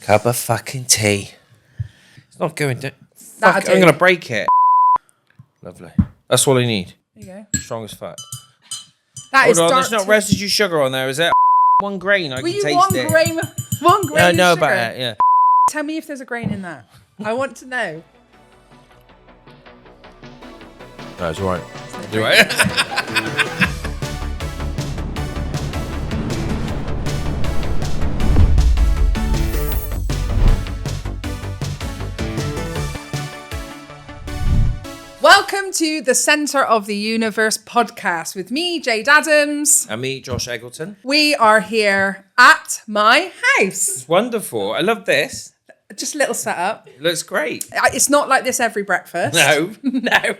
Cup of fucking tea. It's not going to... I'm going to break it. Lovely. That's all I need. There you go. Strong as fuck. That is dark. There's not residue sugar on there, is it? 1 grain, I can taste it. One grain I know of sugar. about it, yeah. Tell me if there's a grain in that. I want to know. No, it's all right. It's all right. Welcome to the Centre of the Universe podcast with me, Jayde Adams. And me, Josh Eggleton. We are here at my house. It's wonderful. I love this. Just a little setup. It looks great. It's not like this every breakfast. No. No.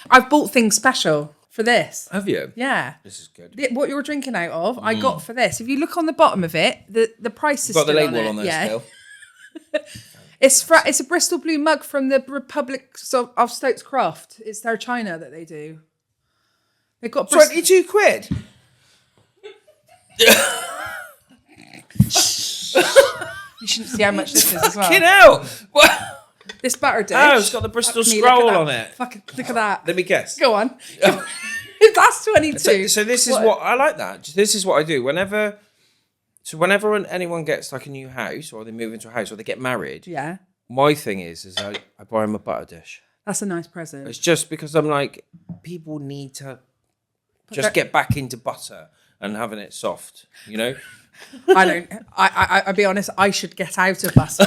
I've bought things special for this. Have you? Yeah. This is good. What you're drinking out of, I got for this. If you look on the bottom of it, the price is Got the still label on there yeah. still. It's a Bristol blue mug from the Republic of Stokes Croft. It's their China that they do. They've got 22 quid? You shouldn't see how much this is as well. Fucking hell! What? This butter dish. Oh, it's got the Bristol Fuck me, scroll look at on that. it. Fucking look at that. Let me guess. Go on. That's 22. So this is what I like that. This is what I do. Whenever anyone gets like a new house or they move into a house or they get married, Yeah. my thing is I buy them a butter dish. That's a nice present. It's just because I'm like, people need to just get back into butter and having it soft, you know? I don't. I'll be honest. I should get out of butter.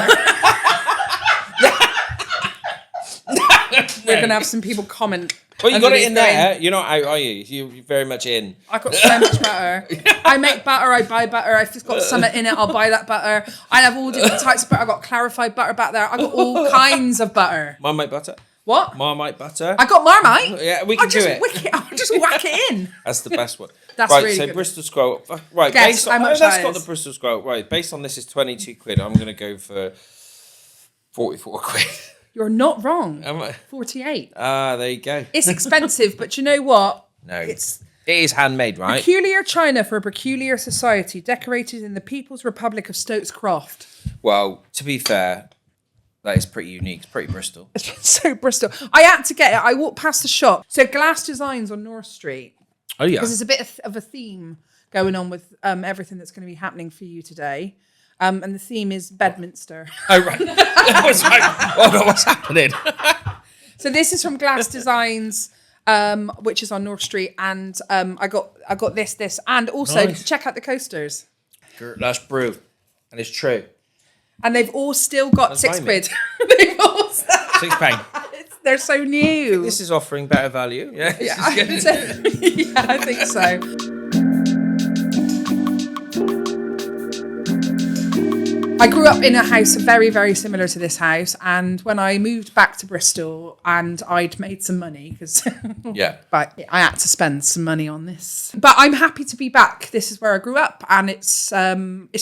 We're gonna have some people comment. Well, you got it in underneath there. going, You're not out, are you? You're very much in. I've got so much butter. I make butter. I buy butter. If it's got something in it, I'll buy that butter. I have all different types of butter. I've got clarified butter back there. I've got all kinds of butter. Marmite butter. What? Marmite butter. I got Marmite. Yeah, we can do it. I'll just whack it in. That's the best one. That's right, really so good. Bristol scroll. Right, Guess based on how much that's that got is. the Bristol scroll. Right, based on this is 22 quid. I'm gonna go for 44 quid. You're not wrong. Am I? 48. There you go. It's expensive, but you know what? No, it It's is handmade, right? peculiar china for a peculiar society, decorated in the People's Republic of Stokes Croft. Well, to be fair, that is pretty unique. It's pretty Bristol. It's so Bristol. I had to get it. I walked past the shop. So Glass Designs on North Street. Oh yeah. Because there's a bit of a theme going on with everything that's going to be happening for you today. And the theme is Bedminster. Oh right. I was like, oh no, what's happening? So this is from Glass Designs, which is on North Street, and I got this, and also Nice. check out the coasters. That's brew, and it's true. And they've all still got That's £6. rhyming. They've all, £6. they're so new. This is offering better value. Yeah. Yeah, I think so. I grew up in a house very, very similar to this house, and when I moved back to Bristol and I'd made some money, because Yeah. but I had to spend some money on this. But I'm happy to be back. This is where I grew up, and it's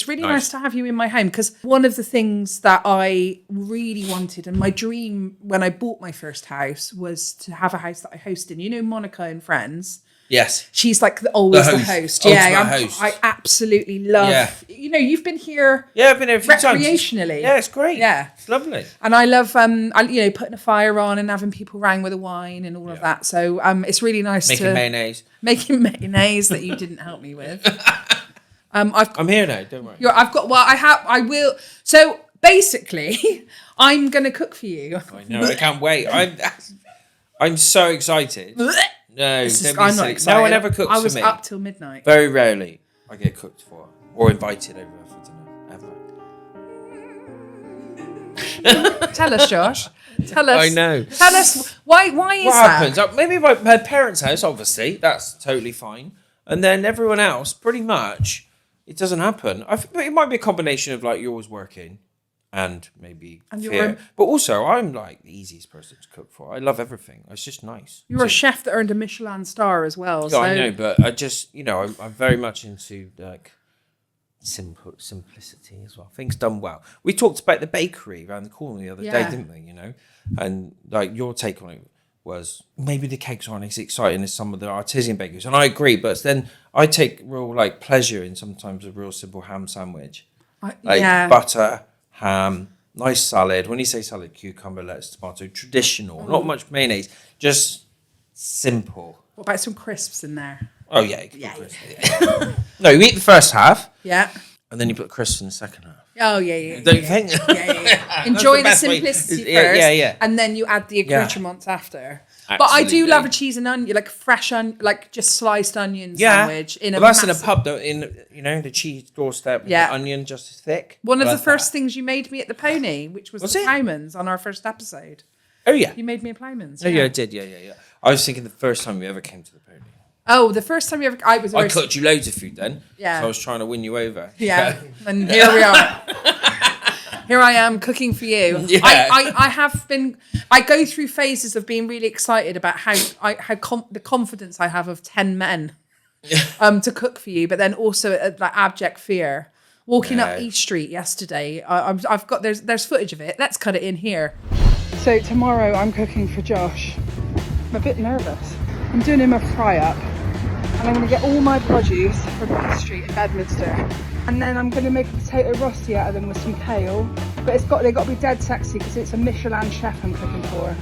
really nice to have you in my home, because one of the things that I really wanted, and my dream when I bought my first house, was to have a house that I host in. You know, Monica and Friends. Yes. She's like always the host. Yeah, host. I absolutely love. Yeah. You know, you've been here. Yeah, I've been here a few times. Recreationally. Yeah, it's great. Yeah, It's lovely. and I love putting a fire on and having people round with a wine and all of that. So it's really nice Making mayonnaise. making mayonnaise that you didn't help me with. I'm here now, don't worry. I will. So basically, I'm gonna cook for you. I know, I can't wait. I'm so excited. No, I'm don't be not silly. excited. No one ever cooks I was for me. up till midnight. Very rarely I get cooked for or invited over for dinner, ever. Tell us, Josh. Tell us. I know. Tell us why is What that? happens? Maybe my parents' house, obviously, that's totally fine. And then everyone else, pretty much, it doesn't happen. I think it might be a combination of like you're always working and maybe fear. But also, I'm like the easiest person to cook for. I love everything. It's just nice. You're a chef that earned a Michelin Star as well. Yeah, So I know, but I just, I'm very much into like simplicity as well. Things done well. We talked about the bakery around the corner the other day, didn't we? And like your take on it was maybe the cakes aren't as exciting as some of the artisan bakeries, and I agree. But then I take real like pleasure in sometimes a real simple ham sandwich. butter, ham, nice salad. When you say salad, cucumber, lettuce, tomato, traditional, not much mayonnaise, just simple. What about some crisps in there? Oh, yeah. No, you eat the first half. Yeah. And then you put crisps in the second half. Oh, yeah. Don't you think? Yeah. Enjoy the simplicity first. Yeah. And then you add the accoutrements after. Absolutely. But I do love a cheese and onion, like fresh onion, like just sliced onion sandwich. That's in a pub, though. The cheese doorstep, the onion just as thick. One of the first things you made me at the Pony, which was the ploughman's on our first episode. Oh, yeah. You made me a ploughman's. Oh, yeah, I did. Yeah. I was thinking the first time we ever came to the Pony. Oh, the first time you ever... I cooked you loads of food then. Yeah. So I was trying to win you over. Yeah. And here we are. Here I am cooking for you. Yeah. I go through phases of being really excited about the confidence I have of 10 men to cook for you, but then also like abject fear. Walking up East Street yesterday, there's footage of it. Let's cut it in here. So tomorrow I'm cooking for Josh. I'm a bit nervous. I'm doing him a fry up, and I'm going to get all my produce from East Street in Bedminster, and then I'm going to make a potato rosti out of them with some kale. But they've got to be dead sexy because it's a Michelin chef I'm cooking for.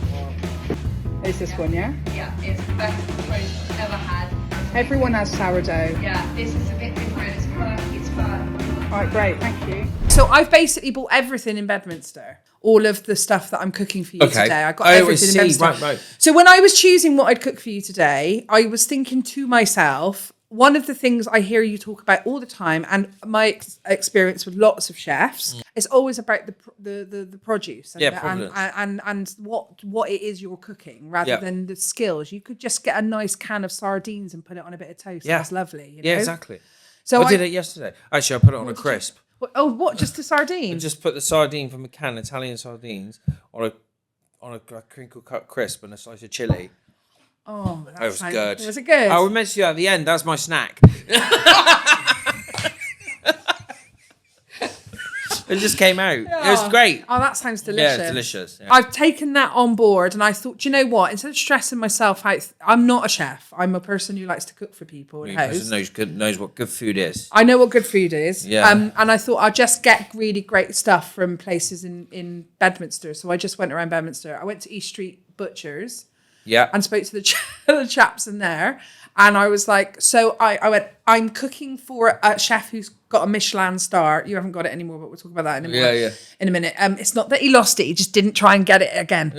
Is this one, yeah? Yeah, it's the best toast I've ever had. Everyone has sourdough. Yeah, this is a bit different. It's quirky, it's fun. All right, great, thank you. So I've basically bought everything in Bedminster. All of the stuff that I'm cooking for you today. I got everything in Bedminster. Right. So when I was choosing what I'd cook for you today, I was thinking to myself, one of the things I hear you talk about all the time, and my experience with lots of chefs, is always about the produce and what it is you're cooking rather than the skills. You could just get a nice can of sardines and put it on a bit of toast. Yeah. That's lovely. You know? Yeah, exactly. So I did it yesterday. Actually, I put it on a crisp. What? Just a sardine? I just put the sardine from a can, Italian sardines, on a crinkle cut crisp and a slice of chili. Oh, that was good. Was it good? I would mention you at the end. That's my snack. It just came out. It was great. Oh, that sounds delicious. Yeah, delicious. Yeah. I've taken that on board, and I thought, do you know what? Instead of stressing myself out, I'm not a chef. I'm a person who likes to cook for people. Knows what good food is. I know what good food is. Yeah. And I thought I'll just get really great stuff from places in Bedminster. So I just went around Bedminster. I went to East Street Butchers. Yeah. And spoke to the chaps in there. And I was like, so I went, I'm cooking for a chef who's got a Michelin star. You haven't got it anymore, but we'll talk about that in a minute. It's not that he lost it. He just didn't try and get it again.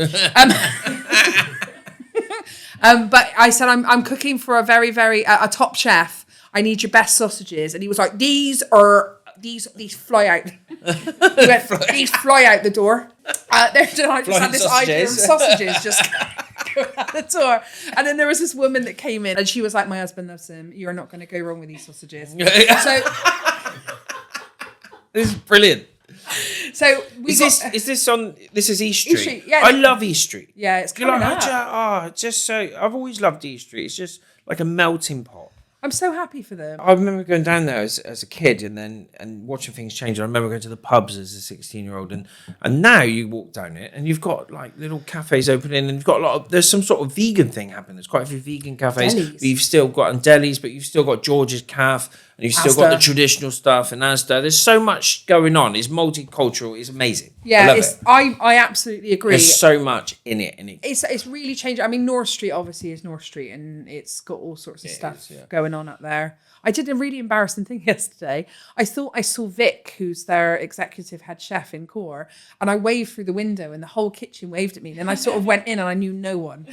But I said, I'm cooking for a very, very, a top chef. I need your best sausages. And he was like, these fly out. He went, these fly out the door. I just had this idea of sausages just go out the door. And then there was this woman that came in and she was like, my husband loves him. You're not going to go wrong with these sausages. So this is brilliant. So this is East Street. East Street, yeah. I love East Street. Yeah, it's coming up. Just so I've always loved East Street. It's just like a melting pot. I'm so happy for them. I remember going down there as a kid and watching things change. I remember going to the pubs as a 16-year-old and now you walk down it and you've got like little cafes opening and you've got there's some sort of vegan thing happening. There's quite a few vegan cafes. Delis. But you've still got delis, but you've still got George's Calf and you've still got the traditional stuff and Asda. There's so much going on. It's multicultural. It's amazing. Yeah, I absolutely agree. There's so much in it. It's really changed. I mean, North Street obviously is North Street, and it's got all sorts of stuff going on up there. I did a really embarrassing thing yesterday. I thought I saw Vic, who's their executive head chef in Core, and I waved through the window, and the whole kitchen waved at me. And I sort of went in, and I knew no one.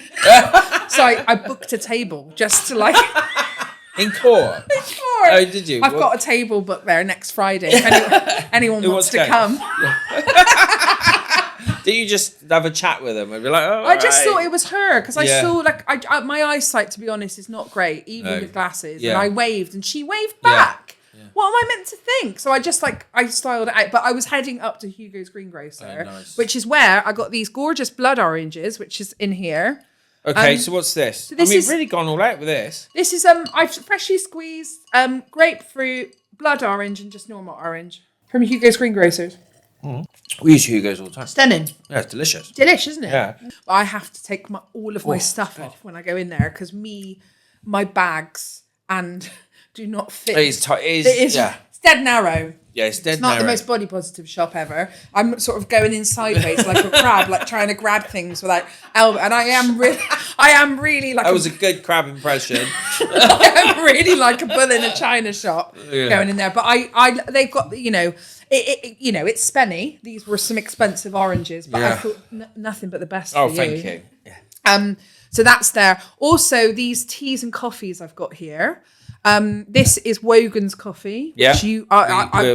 So I booked a table just to like. In Core? Oh, did you? I've got a table booked there next Friday. If anyone wants to come. Did you just have a chat with them and be like, oh, I just thought it was her because I saw my eyesight, to be honest, is not great, even with glasses. And I waved and she waved back. Yeah. What am I meant to think? So I just I styled it out. But I was heading up to Hugo's Greengrocer, which is where I got these gorgeous blood oranges, which is in here. Okay, so what's this? So we've really gone all out with this. This is I've freshly squeezed grapefruit, blood orange, and just normal orange from Hugo's Greengrocers. Mm. We use Hugo's all the time. Stunning. Yeah, it's delicious. Delish, isn't it? Yeah. But I have to take all of my stuff off when I go in there because my bags and do not fit. It's dead narrow. Yeah, it's dead It's not narrow. the most body positive shop ever. I'm sort of going in sideways like a crab, like trying to grab things without elbow. And I am really like That was a good crab impression. I am really like a bull in a china shop going in there. But they've got, it's spenny. These were some expensive oranges, but I thought nothing but the best for you. Thank you. Yeah. So that's there. Also, these teas and coffees I've got here. This is Wogan's coffee. Yeah, Which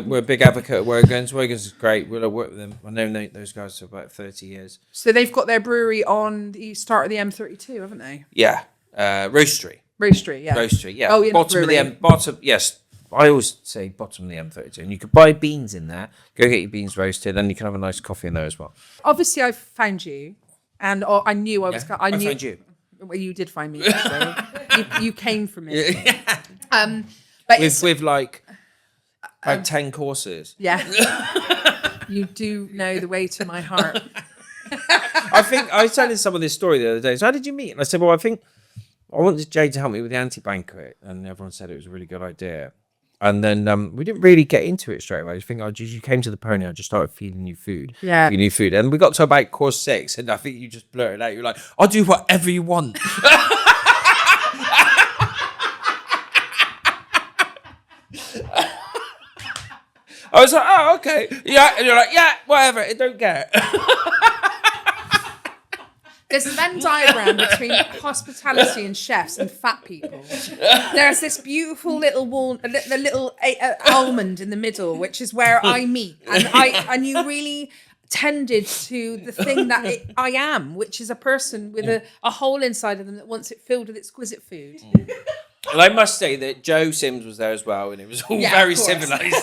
we're a big advocate of Wogan's. Wogan's is great. We'll work with them. I've known those guys for about 30 years. So they've got their brewery on the start of the M32, haven't they? Yeah, Roastery. Roastery, yeah. Roastery, yeah. Oh, yeah. Bottom of the bottom. Yes, I always say bottom of the M32, and you could buy beans in there. Go get your beans roasted, and you can have a nice coffee in there as well. Obviously, I found you, and I knew I was. I knew found you. Well, you did find me. Actually. you came for me. But with like about 10 courses. Yeah. You do know the way to my heart. I think I was telling someone this story the other day. So how did you meet? And I said, well, I wanted Jayde to help me with the anti-banquet, and everyone said it was a really good idea. And then we didn't really get into it straight away. I think you came to the pony, I just started feeding you food. Yeah. Feeding you food. And we got to about course 6, and I think you just blurted out. You're like, I'll do whatever you want. I was like, oh, okay. Yeah. And you're like, yeah, whatever. I don't care. There's a Venn diagram between hospitality and chefs and fat people. There's this beautiful little almond in the middle, which is where I meet, and you really tended to the thing that I am, which is a person with a hole inside of them that wants it filled with exquisite food. Well, I must say that Joe Sims was there as well, and it was all very civilised.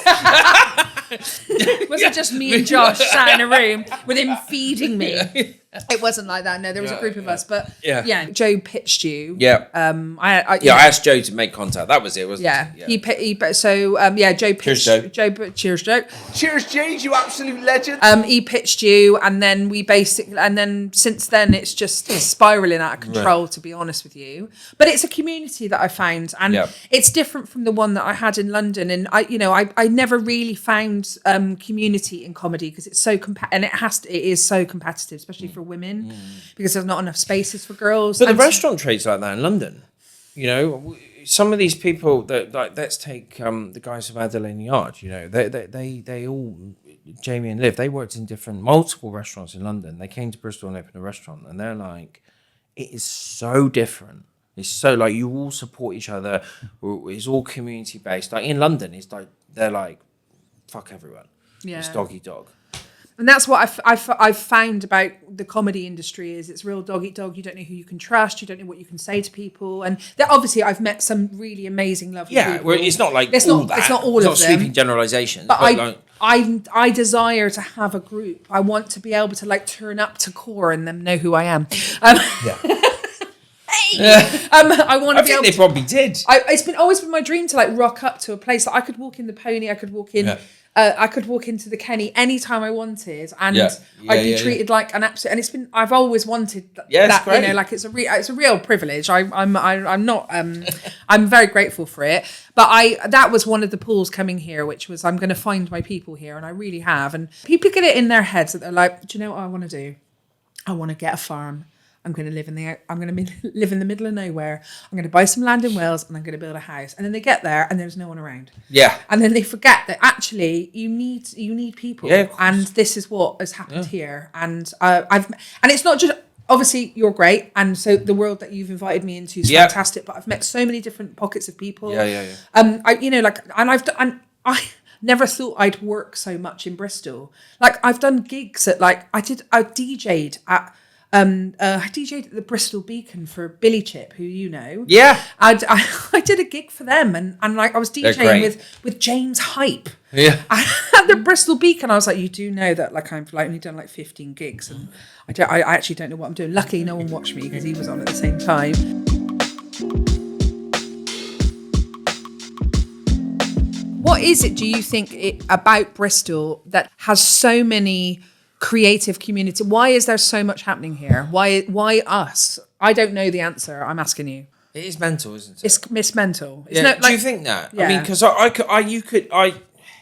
It wasn't just me and Josh sat in a room with him feeding me. It wasn't like that. No, there was a group of us, but Joe pitched you. Yeah. I asked Joe to make contact. That was it, wasn't it? Yeah. Joe pitched. Cheers, Joe. Cheers, Joe. Cheers, Jayde, you absolute legend. He pitched you, and then since then it's just spiraling out of control. To be honest with you, but it's a community that I found, and it's different from the one that I had in London. And I never really found community in comedy because it's so it is so competitive, especially for women, because there's not enough spaces for girls. But the restaurant trade's like that in London. Some of these people that let's take the guys of Adelaide Yard. They all, Jamie and Liv, they worked in multiple restaurants in London. They came to Bristol and opened a restaurant, and they're like, it is so different. It's so like you all support each other. It's all community based. Like in London, it's like they're like, fuck everyone. Yeah. It's dog eat dog. And that's what I've found about the comedy industry is it's real dog eat dog. You don't know who you can trust. You don't know what you can say to people. And obviously I've met some really amazing, lovely people. Well, it's not like it's all not, that. It's not all it's of not them. sweeping generalisations. But I desire to have a group. I want to be able to like turn up to core and them know who I am. I want to be able. They probably did. It's always been my dream to like rock up to a place that I could walk in the Pony. I could walk in. I could walk into the Kenny anytime I wanted, and I'd be treated like an absolute. And it's been. I've always wanted that. It's great. Like it's a real privilege. I'm not. I'm very grateful for it. But that was one of the pulls coming here, which was I'm going to find my people here, and I really have. And people get it in their heads that they're like, do you know what I want to do? I want to get a farm. I'm going to live in the middle of nowhere. I'm going to buy some land in Wales and I'm going to build a house. And then they get there and there's no one around. Yeah. And then they forget that actually you need people. Yeah, and this is what has happened here. And and it's not just obviously you're great, and so the world that you've invited me into is fantastic. But I've met so many different pockets of people. I never thought I'd work so much in Bristol. Like I've done gigs at I DJ'd at. I DJ'd at the Bristol Beacon for Billy Chip, who you know. Yeah. I did a gig for them, and I was DJing with James Hype. Yeah. At the Bristol Beacon, I was like, you do know that I've only done 15 gigs, and I actually don't know what I'm doing. Luckily, no one watched me because he was on at the same time. What is it, do you think, about Bristol that has so many creative community? Why is there so much happening here? Why us? I don't know the answer. I'm asking you. It is mental, isn't it? It's mental. Do you think that? Yeah. I mean, because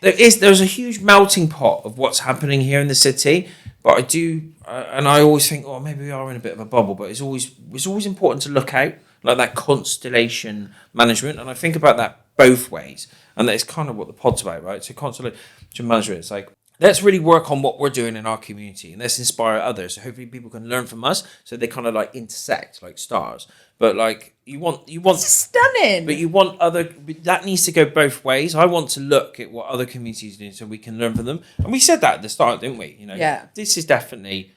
there's a huge melting pot of what's happening here in the city. But I do, and I always think, oh, maybe we are in a bit of a bubble. But it's always important to look out, like that constellation management. And I think about that both ways, and that's kind of what the pod's about, right? So constellation management, it's like, let's really work on what we're doing in our community, and let's inspire others. So hopefully people can learn from us, so they kind of like intersect like stars. But like you want stunning. But you want that needs to go both ways. I want to look at what other communities do, so we can learn from them. And we said that at the start, didn't we? This is definitely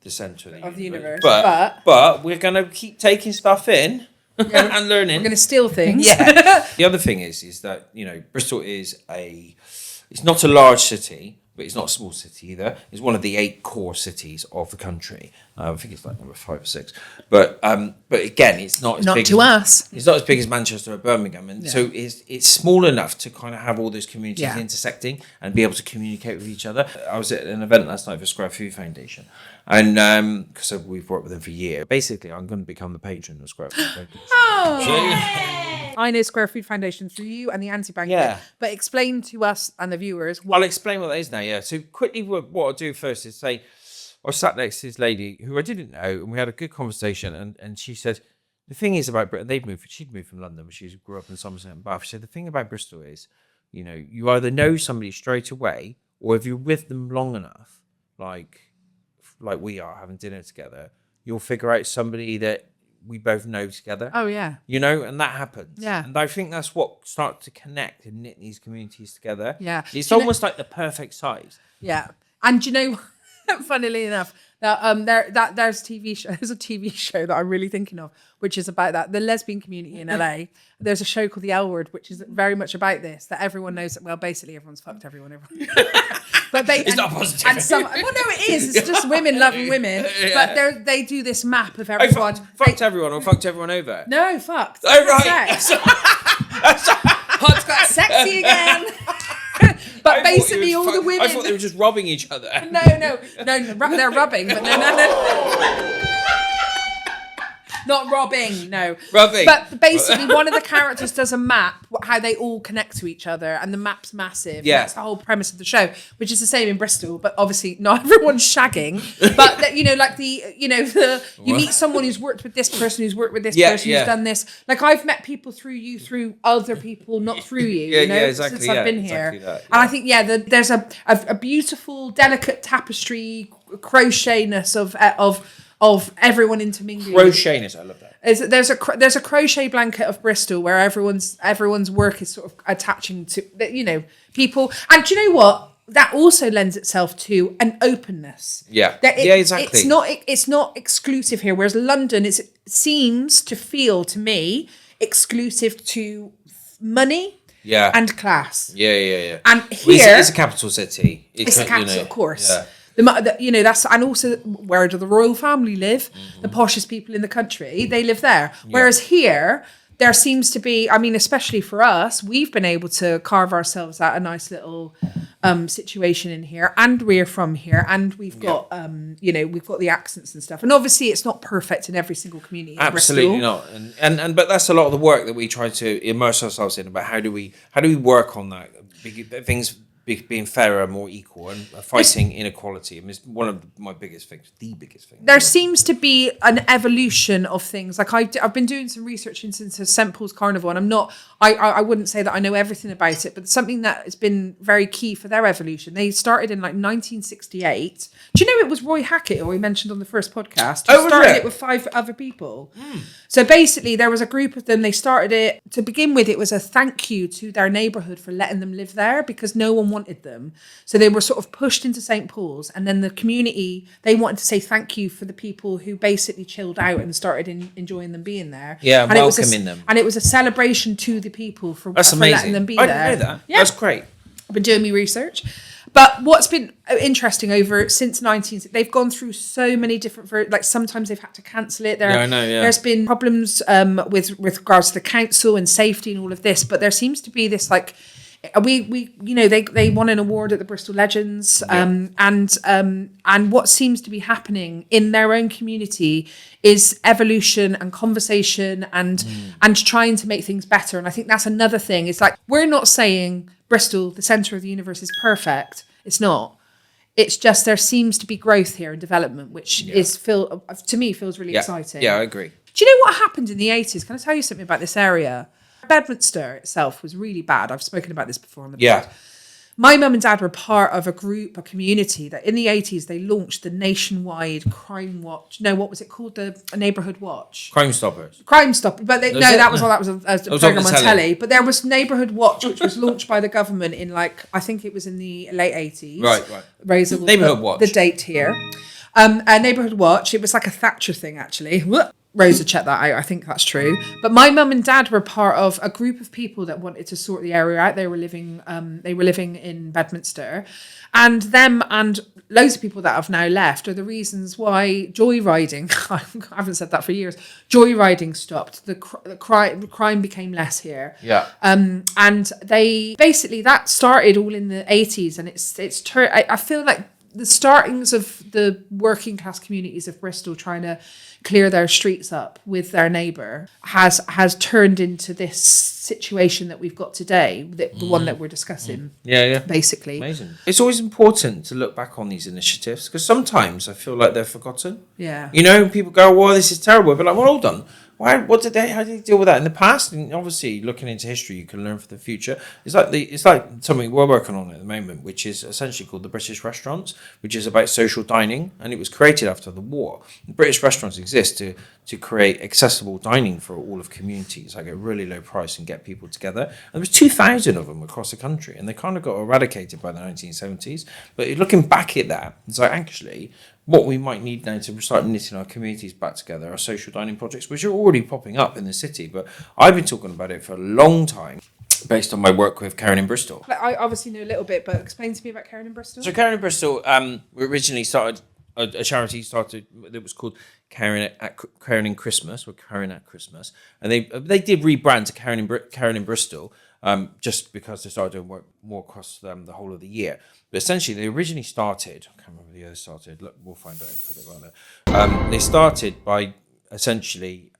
the centre of the universe. But we're gonna keep taking stuff in and learning. We're gonna steal things. Yeah. The other thing is that Bristol is it's not a large city. But it's not a small city either. It's one of the 8 core cities of the country. I think it's like number 5 or 6. But again, it's not as big us. It's not as big as Manchester or Birmingham, and so it's small enough to kind of have all those communities intersecting and be able to communicate with each other. I was at an event last night for Square Food Foundation, and because we've worked with them for years. Basically, I'm going to become the patron of Square Food Foundation. I know Square Food Foundation through you and the anti-bank. Yeah. But explain to us and the viewers. I'll explain what that is now, yeah. So quickly, what I'll do first is say, I sat next to this lady who I didn't know, and we had a good conversation, and she said, the thing is about Britain, she'd moved from London, but she grew up in Somerset and Bath. She said, the thing about Bristol is, you either know somebody straight away, or if you're with them long enough, like we are, having dinner together, you'll figure out somebody that we both know together. Oh, yeah. And that happens. Yeah. And I think that's what starts to connect and knit these communities together. Yeah. It's almost like the perfect size. Yeah. And funnily enough, there's a TV show that I'm really thinking of, which is about that, the lesbian community in LA. There's a show called The L Word, which is very much about this, that everyone knows that, well, basically everyone's fucked everyone. But it's not positive. No, it is. It's just women loving women. Yeah. But they do this map of everyone. Fucked everyone or fucked everyone over? No, fucked. Oh, right. Hot's got sexy again. But basically all the women... I thought they were just robbing each other. No, they're rubbing, but no. Not robbing, no. Rubbing. But basically one of the characters does a map, how they all connect to each other, and the map's massive. Yeah. That's the whole premise of the show, which is the same in Bristol, but obviously not everyone's shagging. But, that, you meet someone who's worked with this person, who's worked with this person, who's done this. Like, I've met people through other people, not through you, exactly, since I've been here. Exactly that, And I think, there's a beautiful, delicate tapestry, crochetness of everyone intermingling. Crochetness, I love that. There's a crochet blanket of Bristol where everyone's work is sort of attaching to people. And do you know what? That also lends itself to an openness. Yeah. Exactly. It's not exclusive here. Whereas London seems to feel to me exclusive to money. Yeah. And class. Yeah. And here it's a capital city. It's a capital, of course. Yeah. That's, and also where do the royal family live? The poshest people in the country, they live there. Whereas here, there seems to be, especially for us, we've been able to carve ourselves out a nice little situation in here, and we're from here, and we've got we've got the accents and stuff. And obviously, it's not perfect in every single community. Absolutely not. And but that's a lot of the work that we try to immerse ourselves in, about how do we work on that, things being fairer, more equal, and fighting inequality. It's one of my biggest things, the biggest thing. There seems to be an evolution of things. Like I've been doing some research into St. Paul's Carnival, and I wouldn't say that I know everything about it, but something that has been very key for their evolution. They started in 1968. Do you know it was Roy Hackett, who we mentioned on the first podcast, who started it with 5 other people? So basically, there was a group of them. They started it, to begin with, it was a thank you to their neighbourhood for letting them live there, because no one wanted them. So they were sort of pushed into St. Paul's, and then the community, they wanted to say thank you for the people who basically chilled out and started enjoying them being there. Yeah, and welcoming them. And it was a celebration to the people for letting them be there. I didn't know that. Yeah. That's great. I've been doing my research. But what's been interesting since they've gone through so many different, sometimes they've had to cancel it. I know, yeah. There's been problems with regards to the council and safety and all of this, but there seems to be this they won an award at the Bristol Legends, and what seems to be happening in their own community is evolution and conversation and trying to make things better. And I think that's another thing. It's like, we're not saying Bristol, the centre of the universe, is perfect. It's not. It's just there seems to be growth here and development, which to me feels really exciting. Yeah, I agree. Do you know what happened in the 80s? Can I tell you something about this area? Bedminster itself was really bad. I've spoken about this before on the pod. My mum and dad were part of a community that in the 80s, they launched the nationwide crime watch. No, what was it called? The Neighbourhood Watch. Crime Stoppers. Crime Stoppers. But that was a program on telly. But there was Neighbourhood Watch, which was launched by the government in I think it was in the late 80s. Right. Razor will Neighbourhood put Watch. the date here. A Neighbourhood Watch. It was like a Thatcher thing, actually. Rosa, check that out. I think that's true. But my mum and dad were part of a group of people that wanted to sort the area out. They were living in Bedminster, and them and loads of people that have now left are the reasons why joyriding. I haven't said that for years. Joyriding stopped. The crime became less here. Yeah. And they basically that started all in the 80s, and I feel like the startings of the working class communities of Bristol trying to clear their streets up with their neighbour has turned into this situation that we've got today, the one that we're discussing. Yeah. Basically. Amazing. It's always important to look back on these initiatives because sometimes I feel like they're forgotten. Yeah. People go, well, this is terrible. But well done. How did they deal with that in the past? And obviously, looking into history, you can learn for the future. It's like something we're working on at the moment, which is essentially called the British Restaurants, which is about social dining, and it was created after the war. The British restaurants exist to create accessible dining for all of communities, like at a really low price, and get people together. And there was 2,000 of them across the country, and they kind of got eradicated by the 1970s. But looking back at that, it's like actually, what we might need now to start knitting our communities back together are social dining projects, which are already popping up in the city. But I've been talking about it for a long time, based on my work with Karen in Bristol. I obviously know a little bit, but explain to me about Karen in Bristol. So Karen in Bristol, we originally started a charity that was called Karen in Christmas, or Karen at Christmas, and they did rebrand to Karen in Bristol. Just because they started doing work more across the whole of the year. But essentially, they originally started, I can't remember the year they started, look, we'll find out and put it right there. They started by essentially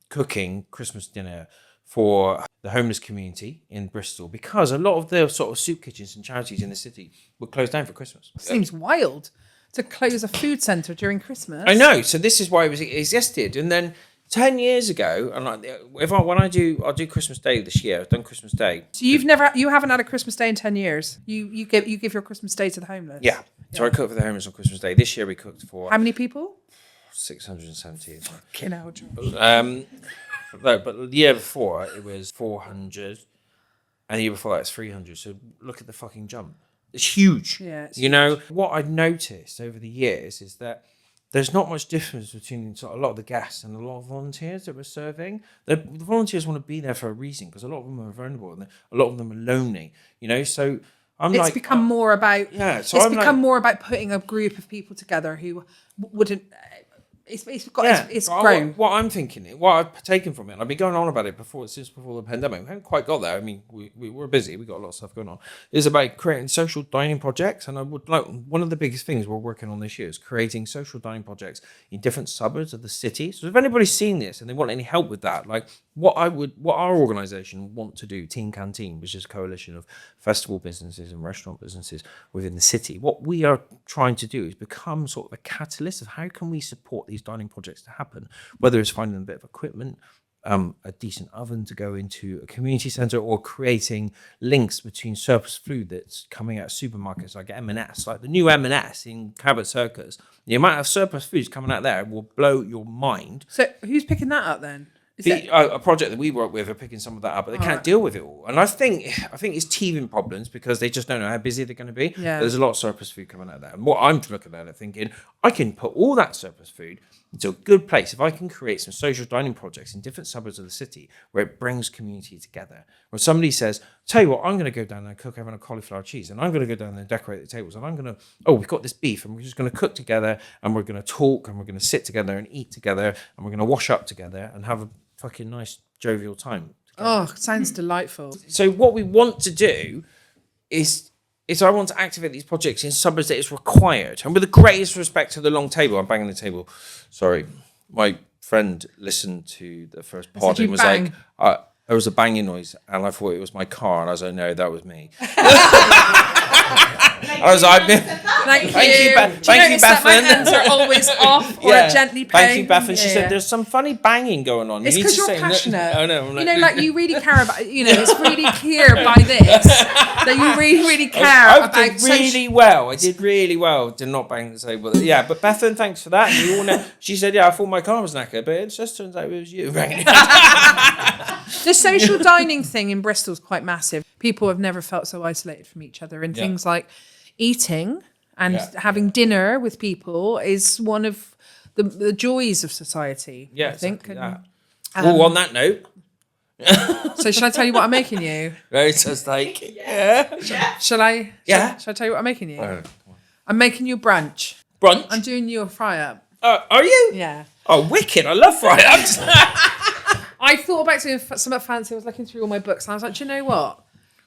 cooking Christmas dinner for the homeless community in Bristol because a lot of the sort of soup kitchens and charities in the city were closed down for Christmas. Seems wild to close a food centre during Christmas. I know, so this is why it existed. And then 10 years ago, and I'll do Christmas Day this year. I've done Christmas Day. So you haven't had a Christmas Day in 10 years. You give your Christmas Day to the homeless. Yeah. So I cooked for the homeless on Christmas Day. This year we cooked for how many people? 670. Fucking hell, George. No, but the year before it was 400, and the year before that it's 300. So look at the fucking jump. It's huge. Yeah. It's what I've noticed over the years is that there's not much difference between a lot of the guests and a lot of volunteers that we're serving. The volunteers want to be there for a reason because a lot of them are vulnerable and a lot of them are lonely. So it's become more about more about putting a group of people together who wouldn't. It's grown. What I'm thinking, what I've taken from it, and I've been going on about it since before the pandemic. We haven't quite got there. I mean, we were busy. We got a lot of stuff going on. Is about creating social dining projects, and I would like one of the biggest things we're working on this year is creating social dining projects in different suburbs of the city. So if anybody's seen this and they want any help with that, like what our organisation want to do, Teen Canteen, which is a coalition of festival businesses and restaurant businesses within the city, what we are trying to do is become sort of a catalyst of how can we support these dining projects to happen, whether it's finding a bit of equipment, a decent oven to go into a community centre, or creating links between surplus food that's coming out of supermarkets like M&S, like the new M&S in Cabot Circus. The amount of surplus food coming out there will blow your mind. So who's picking that up then? A project that we work with are picking some of that up, but they can't deal with it all. And I think it's teething problems because they just don't know how busy they're going to be. Yeah. There's a lot of surplus food coming out there. And what I'm looking at it thinking, I can put all that surplus food into a good place if I can create some social dining projects in different suburbs of the city where it brings community together. Where somebody says, tell you what, I'm going to go down there and cook having a cauliflower cheese, and I'm going to go down there and decorate the tables, and I'm going to, we've got this beef, and we're just going to cook together, and we're going to talk, and we're going to sit together and eat together, and we're going to wash up together and have a fucking nice jovial time together. Oh, sounds delightful. So what we want to do is I want to activate these projects in suburbs that is required. And with the greatest respect to the long table, I'm banging the table. Sorry, my friend listened to the first pod and was like, there was a banging noise, and I thought it was my car, and I was like, no, that was me. I was like, Thank you. Thank you, That my Bethan. hands are always off or gently paying. Thank you, Bethan. She said, there's some funny banging going on. It's because you're passionate. I know. You know, like you really care about. You know, it's really clear by this that you really care I about. did really well. I did really well. Did not bang the table. Yeah, but Bethan, thanks for that. And you all know. She said, yeah, I thought my car was knackered, but it just turns out it was you. The social dining thing in Bristol is quite massive. People have never felt so isolated from each other, and things like eating and having dinner with people is one of the joys of society. Yeah, I think. Exactly that. On that note. So shall I tell you what I'm making you? It's just like, Shall I? Yeah. Shall I tell you what I'm making you? I'm making you brunch. Brunch? I'm doing you a fry up. Are you? Yeah. Oh, wicked. I love fry-ups. I thought about doing something fancy. I was looking through all my books and I was like, do you know what?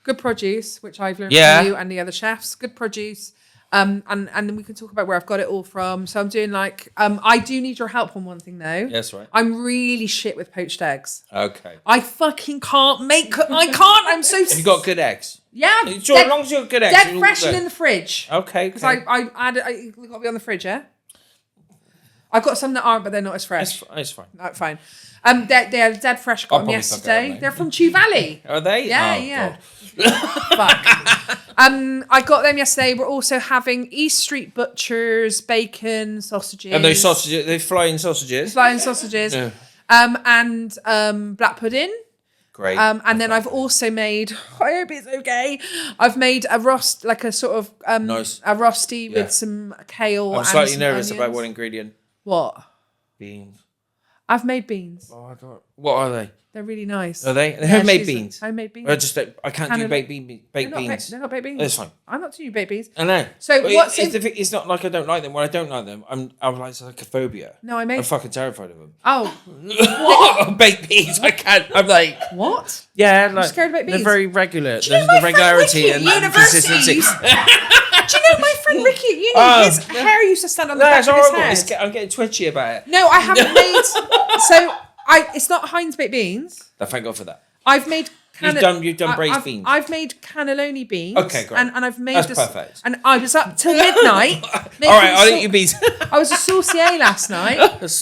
Good produce, which I've learned from you and the other chefs. Good produce. And then we can talk about where I've got it all from. So I'm doing like, I do need your help on one thing though. Yes, right. I'm really shit with poached eggs. Okay. I fucking can't I'm so... Have you got good eggs? Yeah. Sure, as long as you've got good eggs. Dead fresh and in the fridge. Okay. Because I got to be on the fridge, yeah? I've got some that aren't, but they're not as fresh. It's fine. No, fine. They're dead fresh. Got them yesterday. They're from Chew Valley. Are they? Yeah. Fuck. I got them yesterday. We're also having East Street Butchers, bacon, sausages. And those sausages, they flying sausages. Flying sausages. Yeah. And black pudding. Great. And then I've also made, I hope it's okay, I've made a roast, like a sort of nice. a rosty with some kale. I'm slightly and nervous onions. about one ingredient. What? Beans. I've made beans. Oh, I don't. What are they? They're really nice. Are they? Homemade beans. Homemade beans. I can't do baked beans. They're not baked beans. That's fine. I'm not doing baked beans. I know. So but what's it's not like I don't like them. When I don't like them, I'm like it's like a phobia. No, I made. I'm fucking terrified of them. Oh. Baked beans. I can't. I'm like. What? Yeah, like scared of baked beans? they're very regular. Do you know There's my the regularity friend Ricky and at consistency. Do you know my friend Ricky at uni? His hair used to stand on the back It's of horrible. his head. I'm getting twitchy about it. No, I haven't made. So it's not Heinz baked beans. Thank God for that. I've made. You've done braised beans. I've made cannelloni beans. Okay, great. And I've made That's this. perfect. And I was up till midnight. All right, I'll eat your beans. I was a saucier last night. It's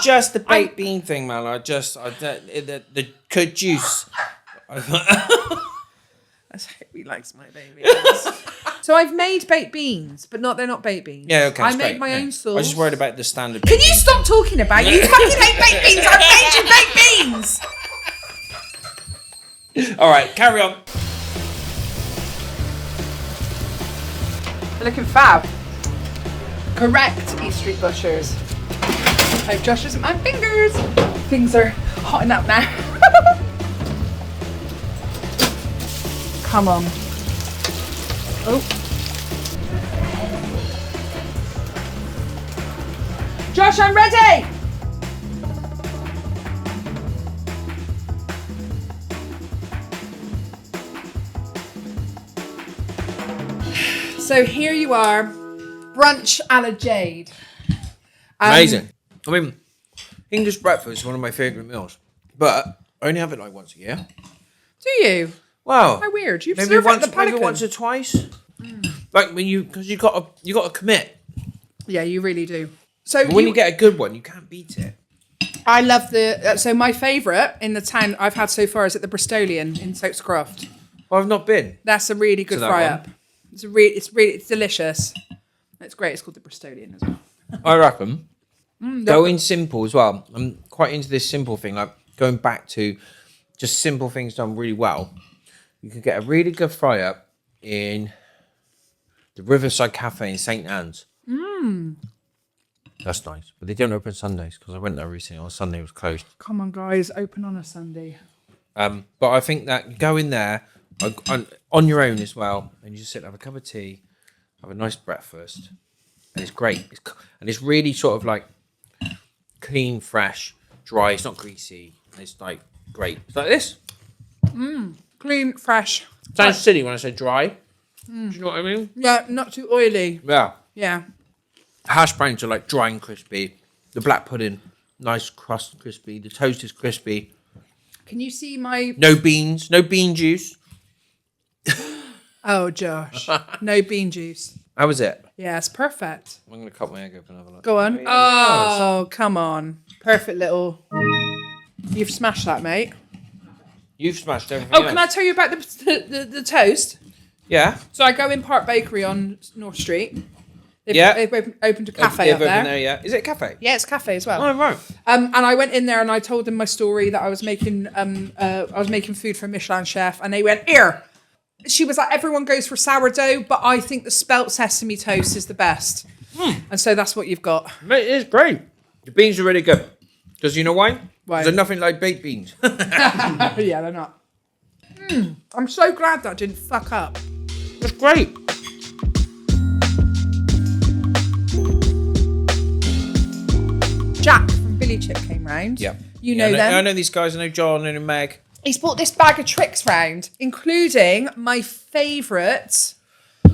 just the baked bean thing, man. The good juice. That's how he likes my baby. So I've made baked beans, but they're not baked beans. Yeah, okay. I made my own sauce. I was just worried about the standard. Can you stop talking about you fucking hate baked beans? I've made you baked beans. All right, carry on. They're looking fab. Correct, East Street Butchers. Hope Josh isn't my fingers. Things are hotting up now. Come on. Oh. Josh, I'm ready. So here you are, brunch a la Jayde. Amazing. I mean, English breakfast is one of my favourite meals, but I only have it like once a year. Do you? Wow. How weird. You've Maybe served once, at the Pelican. maybe once or twice. Like when because you got to commit. Yeah, you really do. So But when you get a good one, you can't beat it. I love so my favourite in the town I've had so far is at the Bristolian in Stokes Croft. Well, I've not been. That's a really good that fry one? up. It's delicious. It's great. It's called the Bristolian as well. I reckon. Going simple as well. I'm quite into this simple thing, like going back to just simple things done really well. You can get a really good fry up in the Riverside Cafe in St. Anne's. That's nice. But they don't open Sundays because I went there recently. On Sunday it was closed. Come on, guys. Open on a Sunday. But I think that you go in there on your own as well, and you just sit and have a cup of tea, have a nice breakfast, and it's great. It's really sort of like clean, fresh, dry. It's not greasy. It's like great. It's like this. Clean, fresh. Sounds silly when I say dry. Do you know what I mean? Yeah, not too oily. Yeah. Yeah. Hash browns are like dry and crispy. The black pudding, Nice crust, crispy. The toast is crispy. Can you see my... No beans, no bean juice. Oh, Josh. No bean juice. How was it? Yeah, it's perfect. I'm going to cut my egg open and have a look. Go on. Oh, come on. Perfect little... You've smashed that, mate. You've smashed everything Oh, else. can I tell you about the toast? Yeah. So I go in Park Bakery on North Street. They've opened a cafe up They've there. opened there, yeah. Is it a cafe? Yeah, it's a cafe as well. Oh, right. And I went in there and I told them my story that I was making food for a Michelin chef, and they went, here. She was like, everyone goes for sourdough, but I think the spelt sesame toast is the best. And so that's what you've got. Mate, it's great. The beans are really good. Because you know why? Why? They're nothing like baked beans. Yeah, they're not. I'm so glad that didn't fuck up. It's great. Jack from Billy Chip came round. Yeah. You know them. I know these guys. I know John. I know Meg. He's brought this bag of tricks round, including my favourite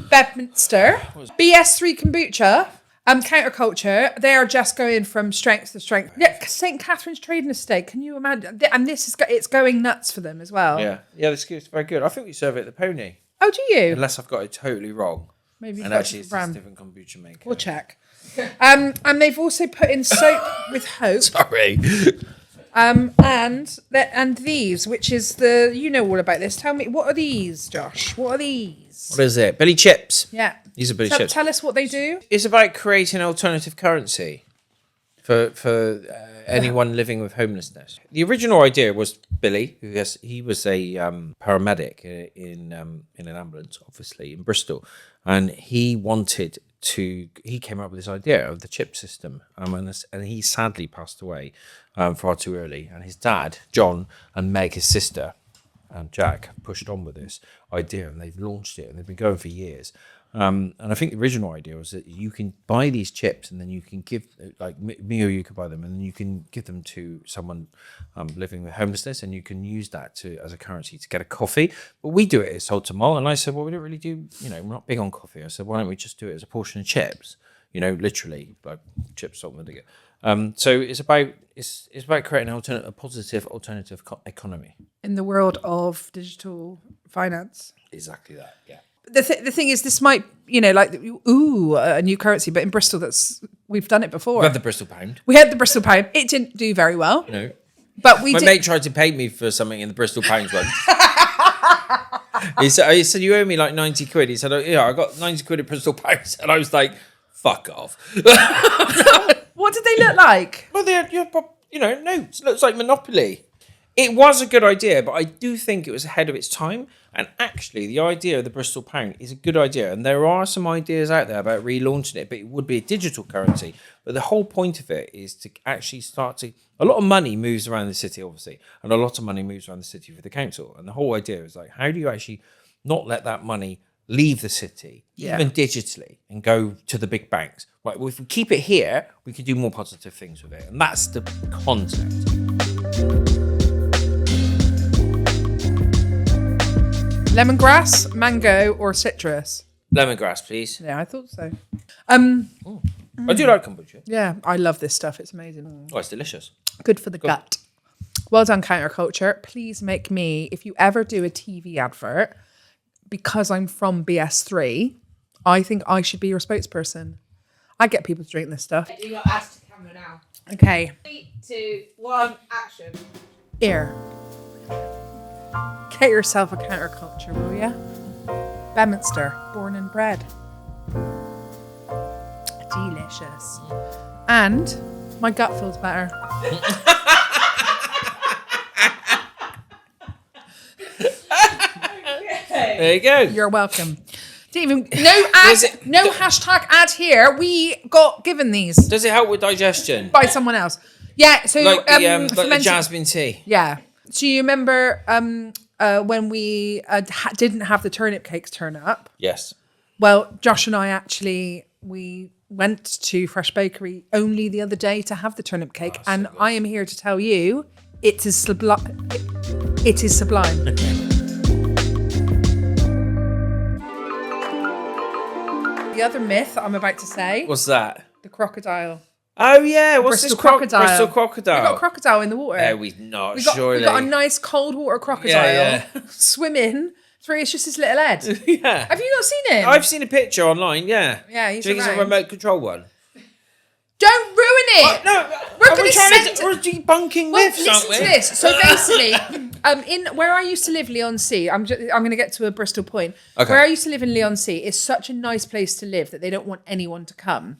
Bedminster BS3 kombucha. Counterculture. They are just going from strength to strength. Yeah, St. Catherine's Trading Estate. Can you imagine? And it's going nuts for them as well. Yeah. Yeah, this is very good. I think we serve it at the Pony. Oh, do you? Unless I've got it totally wrong. Maybe you've And got actually, it's different a brand. different kombucha maker. We'll check. And they've also put in soap with hope. Sorry. And these, which is you know all about this. Tell me, what are these, Josh? What are these? What is it? Billy Chips. Yeah. These are Billy Chips. Tell us what they do. It's about creating alternative currency for anyone living with homelessness. The original idea was Billy, he was a paramedic in an ambulance, obviously in Bristol, and he came up with this idea of the chip system, and he sadly passed away far too early. And his dad, John, and Meg, his sister, and Jack pushed on with this idea, and they've launched it, and they've been going for years. And I think the original idea was that you can buy these chips, and then you can give, like me or you could buy them, and then you can give them to someone living with homelessness, and you can use that as a currency to get a coffee. But we do it at Salt to Mall, and I said, well, we don't really do, we're not big on coffee. I said, why don't we just do it as a portion of chips? Literally like chips, salt, and vinegar. So it's about creating a positive alternative economy In the world of digital finance. Exactly that. Yeah. The thing is, this might, a new currency, but in Bristol, we've done it before. We had the Bristol pound. We had the Bristol pound. It didn't do very well. No. But My mate tried to pay me for something in the Bristol pounds once. He said, you owe me like 90 quid. He said, oh, yeah, I got 90 quid in Bristol pounds. And I was like, fuck off. What did they look like? Well, they're, notes. Looks like Monopoly. It was a good idea, but I do think it was ahead of its time. And actually, the idea of the Bristol pound is a good idea. And there are some ideas out there about relaunching it, but it would be a digital currency. But the whole point of it is to actually a lot of money moves around the city, obviously, and a lot of money moves around the city for the council. And the whole idea is like, how do you actually not let that money leave the city, even digitally, and go to the big banks? Right, well, if we keep it here, we can do more positive things with it. And that's the concept. Lemongrass, mango, or citrus? Lemongrass, please. Yeah, I thought so. I do like kombucha. Yeah, I love this stuff. It's amazing. Oh, it's delicious. Good for the gut. Well done, Counterculture. Please make me, if you ever do a TV advert, because I'm from BS3, I think I should be your spokesperson. I get people to drink this stuff. Do your ass to camera now. Okay. 3, 2, 1, action. Here. Get yourself a Counterculture, will ya? Bedminster, born and bred. Delicious. And my gut feels better. There you go. You're welcome. Didn't even no hashtag ad here. We got given these Does it help with digestion? by someone else. Yeah. So Like the fermented- jasmine tea. Yeah. So you remember when we didn't have the turnip cakes turn up? Yes. Well, Josh and I we went to Fresh Bakery only the other day to have the turnip cake, and I am here to tell you it is sublime. It is sublime. The other myth I'm about to say, What's that? the crocodile. Oh yeah, what's Bristol this crocodile. Bristol crocodile. We got a crocodile in the water. No, we've not. we got surely. a nice cold water crocodile swimming through. It's just his little head. Yeah. Have you not seen him? I've seen a picture online. Yeah. Yeah, he's Do you think it's a around. remote control one? Don't ruin it. No, We're going to trying send. we're debunking Well, myths, aren't listen we? to this. So basically, in where I used to live, Leigh-on-Sea, I'm going to get to a Bristol point. Okay. Where I used to live in Leigh-on-Sea is such a nice place to live that they don't want anyone to come.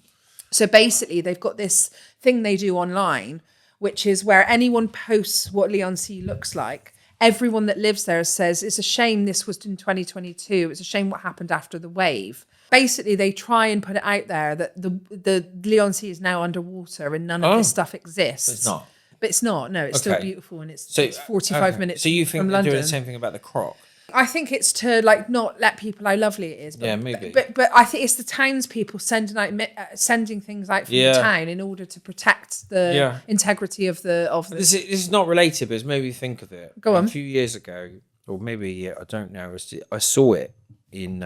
So basically, they've got this thing they do online, which is where anyone posts what Leigh-on-Sea looks like. Everyone that lives there says, it's a shame this was in 2022. It's a shame what happened after the wave. Basically, they try and put it out there that the Leigh-on-Sea is now underwater and none of this stuff exists. It's not. But it's not. No, it's still Okay. beautiful and it's 45 okay. minutes So you think from they're London. doing the same thing about the croc? I think it's to like not let people how lovely it is. But, Yeah, maybe. But I think it's the townspeople sending things out from the town in order to protect the integrity of the. This is not related, but it's made me think of it. Go on. A few years ago, or maybe a year, I don't know. I saw it in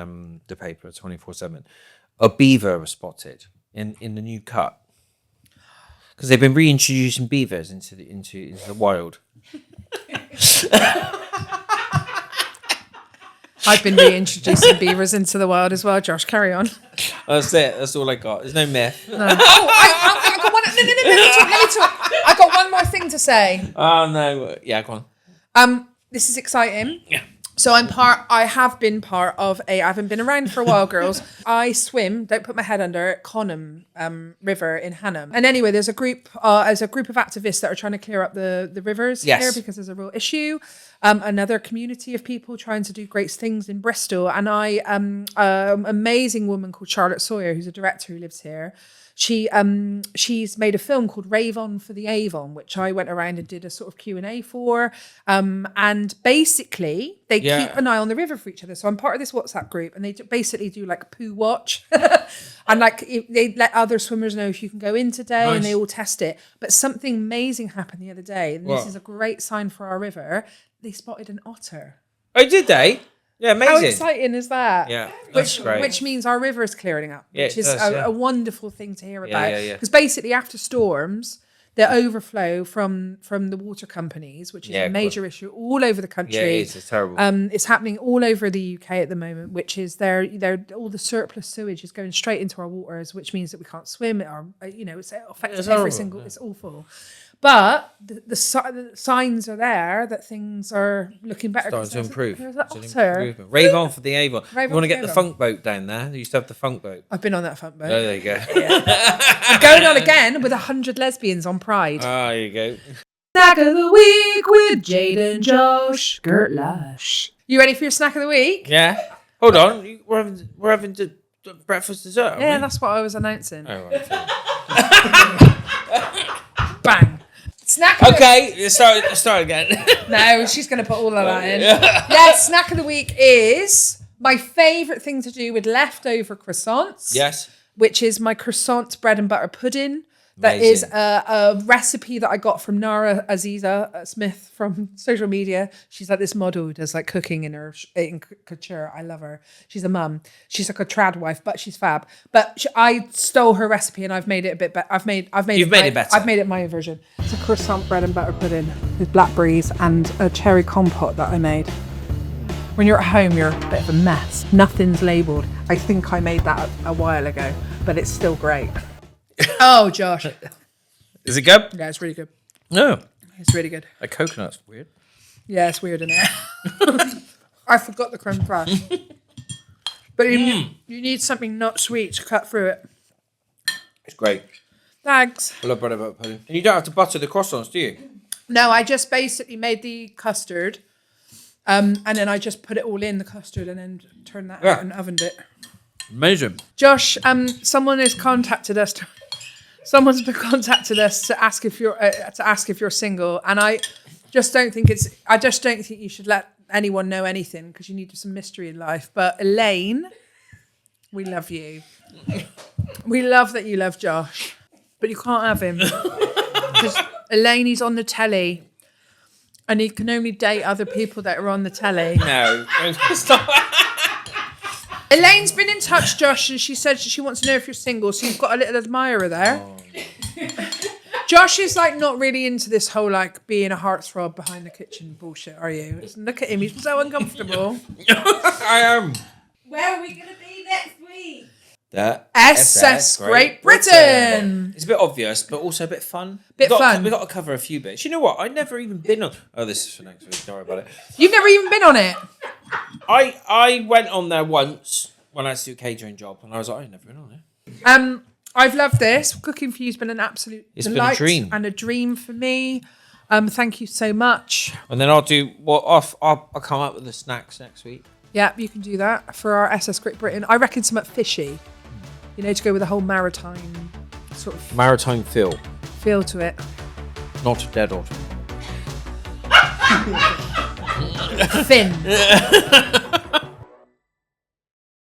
the paper 24/7. A beaver was spotted in the new cut because they've been reintroducing beavers into the wild. I've been reintroducing beavers into the wild as well. Josh, carry on. That's it. That's all I got. There's no myth. No. I got one. No, let me talk. I got one more thing to say. Oh no. Yeah, go on. This is exciting. Yeah. So I have been part of I haven't been around for a while, girls. I swim, don't put my head under it, Conham River in Hanham. And anyway, there's a group of activists that are trying to clear up the rivers here because there's a real issue. Another community of people trying to do great things in Bristol. And amazing woman called Charlotte Sawyer, who's a director who lives here. She's made a film called Rave On for the Avon, which I went around and did a sort of Q&A for. And basically they keep an eye on the river for each other. So I'm part of this WhatsApp group and they basically do like poo watch. And like they let other swimmers know if you can go in today and they all test it. But something amazing happened the other day. And this is a great sign for our river. They spotted an otter. Oh, did they? Yeah, amazing. How exciting is that? Yeah, that's great. Which means our river is clearing up, which is a wonderful thing to hear about. Because basically after storms, the overflow from the water companies, which is a major issue all over the country. Yeah, it's terrible. It's happening all over the UK at the moment, which is all the surplus sewage is going straight into our waters, which means that we can't swim. It affects every single. It's awful. But the signs are there that things are looking better. Starting to improve. There's an otter. Rave on for the Avon. You Rave want to on get for the the funk boat down there? You used to have the funk boat. I've been on that funk boat. Oh, there you go. I'm going on again with 100 lesbians on Pride. Ah, there you go. Snack of the week with Jayde and Josh. Gert Lush. You ready for your snack of the week? Yeah. Hold on. We're having breakfast dessert. Aren't Yeah, we? that's what I was announcing. Oh, right. Bang. Snack of Okay, let's start again. No, she's going to put all of that in. Yeah, snack of the week is my favourite thing to do with leftover croissants. Yes. Which is my croissant bread and butter pudding. That is a recipe that I got from Nara Aziza Smith from social media. She's like this model who does like cooking in couture. I love her. She's a mum. She's like a trad wife, but she's fab. But I stole her recipe and I've made it a bit better. I've made it better. I've made it my version. It's a croissant bread and butter pudding with blackberries and a cherry compote that I made. When you're at home, you're a bit of a mess. Nothing's labelled. I think I made that a while ago, but it's still great. Oh, Josh. Is it good? Yeah, it's really good. No. It's really good. Like coconut's weird. Yeah, it's weird in it. I forgot the creme fraiche. But you need something not sweet to cut through it. It's great. Thanks. I love bread and butter pudding. And you don't have to butter the croissants, do you? No, I just basically made the custard. And then I just put it all in the custard and then turned that out and ovened it. Amazing. Josh, someone has contacted us. Someone's been contacted us to ask if you're single, and I just don't think you should let anyone know anything because you need some mystery in life. But Elaine, we love you. We love that you love Josh, but you can't have him because Elaine is on the telly. And he can only date other people that are on the telly. No. Stop. Elaine's been in touch, Josh, and she said she wants to know if you're single, so you've got a little admirer there. Oh. Josh is like not really into this whole like being a heartthrob behind the kitchen bullshit, are you? Look at him, he's so uncomfortable. I am. Where are we going to be next week? The SS Great Britain. It's a bit obvious, but also a bit fun. Bit fun. We've got to cover a few bits. You know what? I've never even been on... Oh, this is for next week. Don't worry about it. You've never even been on it? I went on there once when I had to do a catering job, and I was like, I've never been on it. I've loved this. Cooking for you has been an absolute delight been a dream. and a dream for me. Thank you so much. And then I'll do... I'll come up with the snacks next week. Yeah, you can do that for our SS Great Britain. I reckon something fishy. You know, to go with the whole maritime sort of Maritime feel. feel to it. Not a dead otter. Thin.